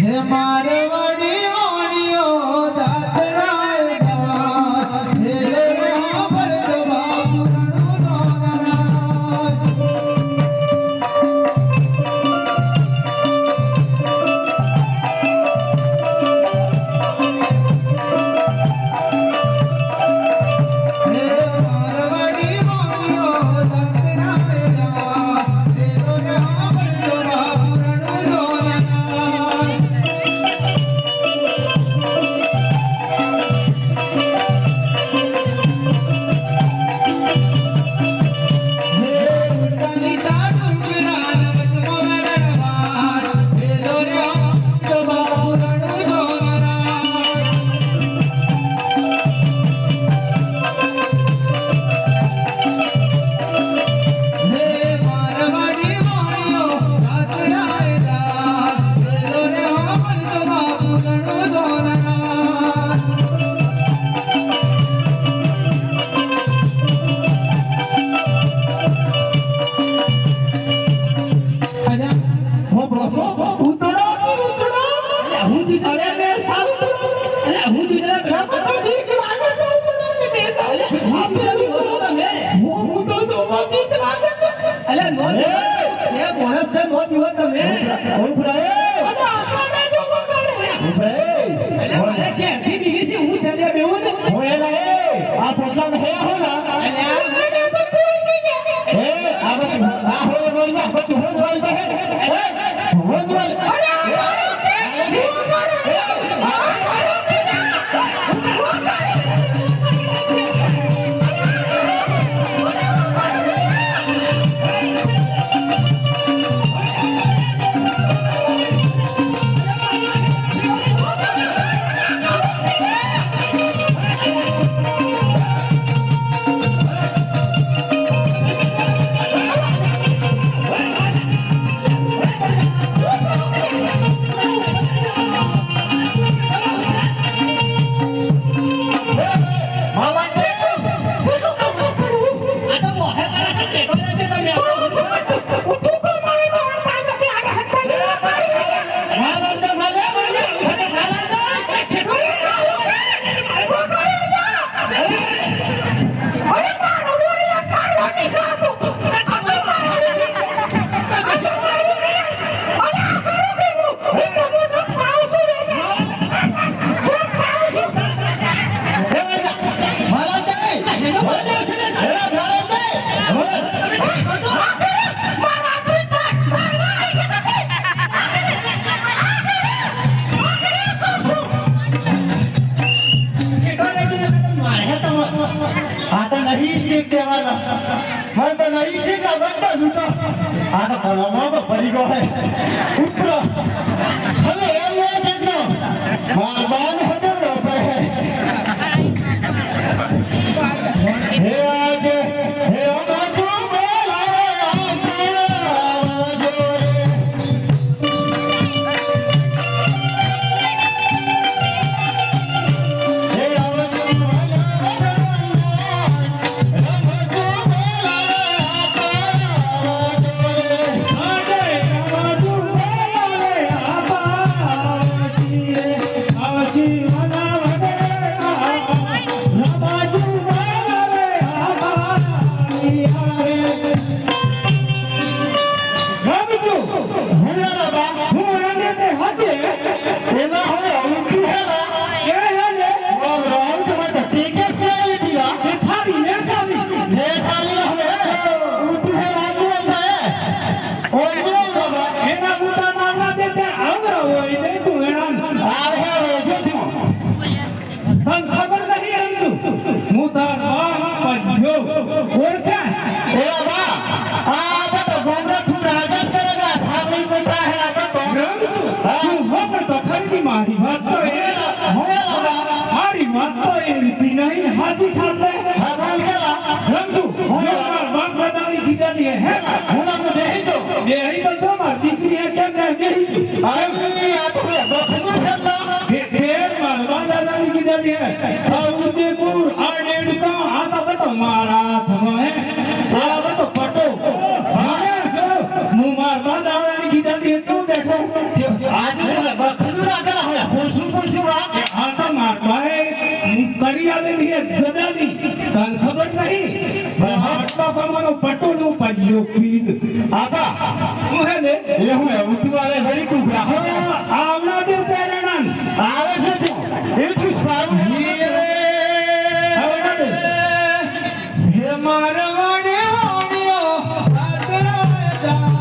હે મારવાડી ઓણીઓ દાતરાય દા હે રે બળદ બાબુ उदयपुर आड़ेड़ का आता तो मारा थमा है तो पट પેલી એક ગદાની તને ખબર નહીં હાથમાં પાવાનો પટોળું પાડ્યો પીદ આપા હું હે ને એ હું ઉઠવાલે વળી કુકરા આવના દે તેરણન આવે છે તું એ તું સ્પારું હે મારવાડે ઓણિયો આદરાજા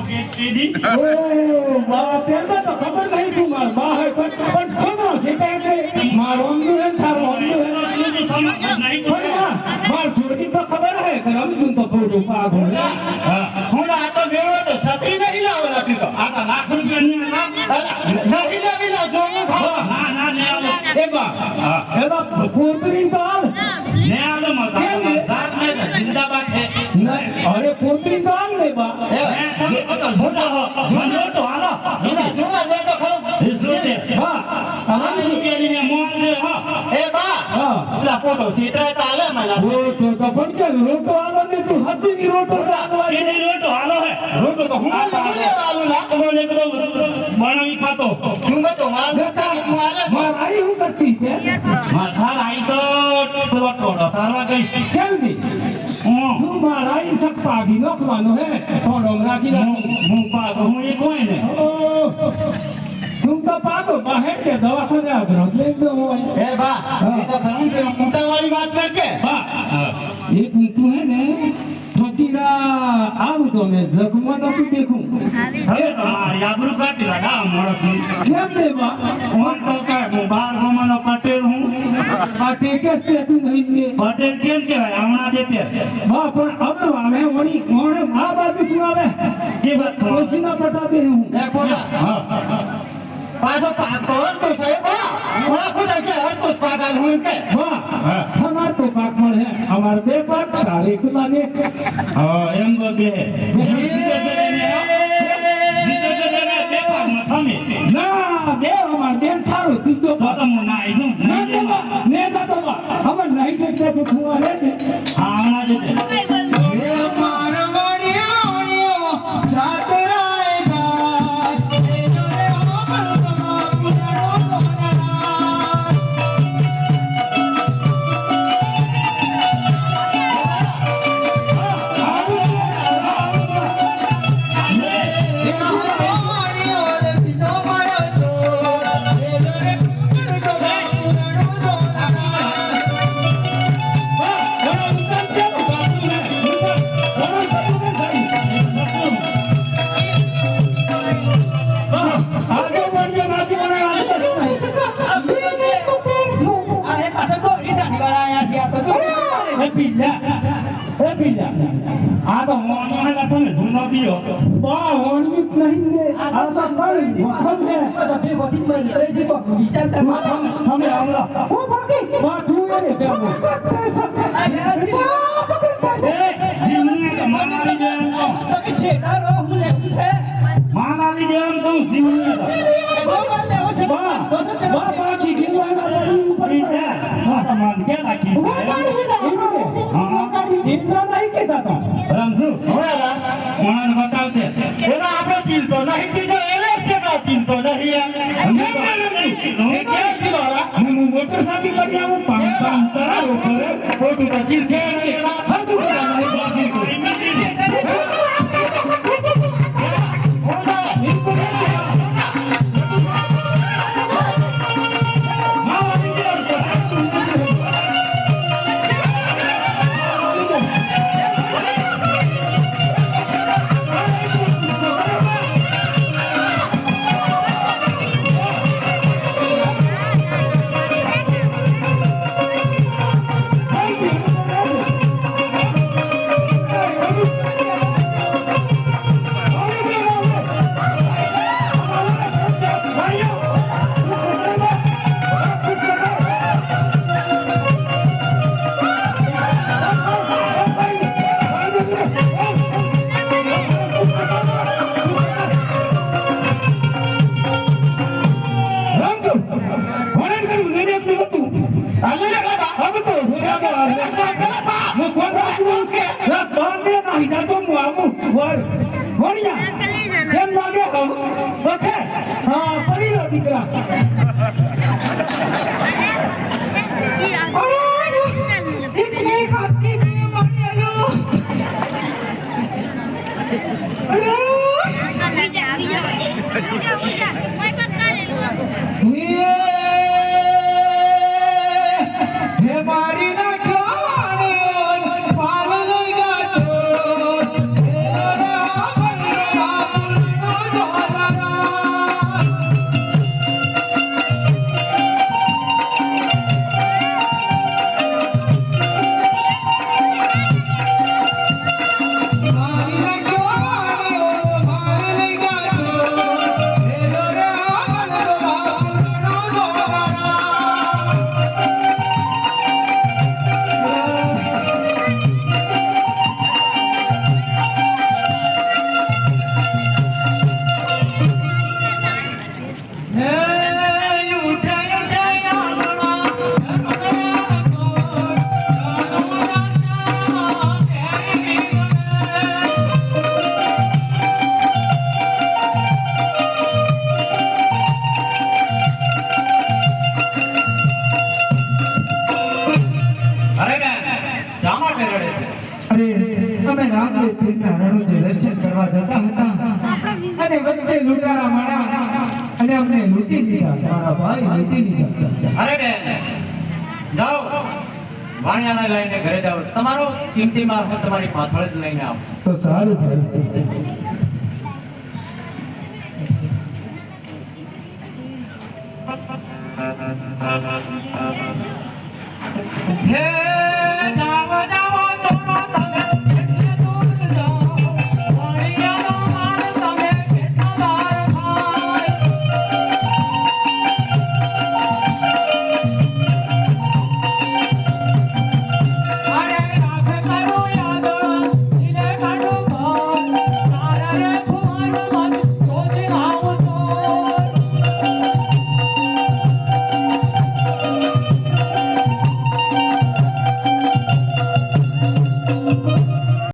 ઓ બા તેમને તો ખબર નહીં તું માર બા હે પણ ખોદો શિકાયત છે મારો અંગુ હે તારો અંગુ હે માર છોડી તો ખબર હે કે રમતું તો ફોટો પાગ હે હું આ તો મેળો તો છત્રી નહીં લાવવા નથી તો આ તો લાખ રૂપિયાની ના નહીં લાવી લા જો હું ખાવા ના ના લે આલો એ બા એલા પોતરી તો આલ ले आलो मत दांत में जिंदाबाद है નહીં અરે પોતરી તો આલ ને બા छोटा हो मनो तो आलो જોવા દે તો ખરું इसलिए दे બા आने रुपया ने मोन दे हो એ બા હા પેલા ફોટો સીતરાય તો આલે મને રોટો તો પણ કે રોટો આલો ને તું હતી ની રોટો આલવા ये नहीं रो तो आलो है રોટો તો હું આલું લા तो ले को बनावी खातो તું તો માલ દેતા હું આલે માર આઈ હું કરતી તે माथा आई तो टोटो सारवा गई કેમ ની તું માર આઈ સક પાગી નોખવાનો હે થોડો રાખી રાખ मुंह पा तो हूं ये कोई ने તું તો પાગો બહાર કે દવાખાને આગળ લઈ જો એ બા એ તો ખરું કે મોટા વાળી વાત કર કે બા એ તું હે ને ફકીરા આવું તો મેં જગમાં નતું દેખું હવે તો મારી આબરૂ કાઢી લાડા માણસ કેમ ને બા હું તો કે હું બાર ગમનો પટેલ હું આ ટેકેસ તે તું નહીં ને પટેલ કેમ કહેવાય હમણાં દેતે બા પણ હવે આવે વળી કોણે મા બાજુ તું આવે એ વાત ખુશીના પટા દે હું એ ખોટા હા પાછો પાકો તો સાહેબ બા ખોટા કે હર તો પાગલ હું કે બા તમાર તો પાક મળે અમાર બે પાક તારે કુલાને હા એમ બોલે ના બે અમાર બેન થારો તીજો પાક ના તો બા ને તો બા અમે નહીં દેખે તો તું આરે ને એ મારવાડી ઓણિયો જાતરાય ગા એ જોરે ઓમર તમા પુરાણો સોના આ તો મોણો ને તમે જૂનો પીઓ બા ઓણવી નહીં ને આ તો કઈ મખમ હે તો બે ગોતી માં ત્રેસી કો વિચાર કર તમે આવલો ઓ બાકી બા તું એને બેમો જીવની કે માનાલી દેમ તો તમે છેડા રો હું લે છે માનાલી દેમ તો જીવની બા બાકી ગેલો હા તો માન કે રાખી ઇન્દ્ર નહીં કેતા તા રમજુ હોલા મને બતાવતે એના આપણે ચીલતો નહીં કીધો એને જ કે ચીલતો નહીં એ કેમ ચીલોલા હું મોટર સાથી કરી આવું પાંચ તરાવો કરે ખોટું તો ચીલ કે નહીં હસુ મારી ના ખાવાની પાલ લઈ ગાતો કરવા જતા હતા અને વચ્ચે લૂંટારા માળા અને અમને લૂંટી દીધા મારા ભાઈ લૂંટી દીધા અરે બેન જાઓ વાણિયાને લઈને ઘરે જાઓ તમારો કિંમતી માલ હું તમારી પાછળ જ લઈને આવું તો સારું થયું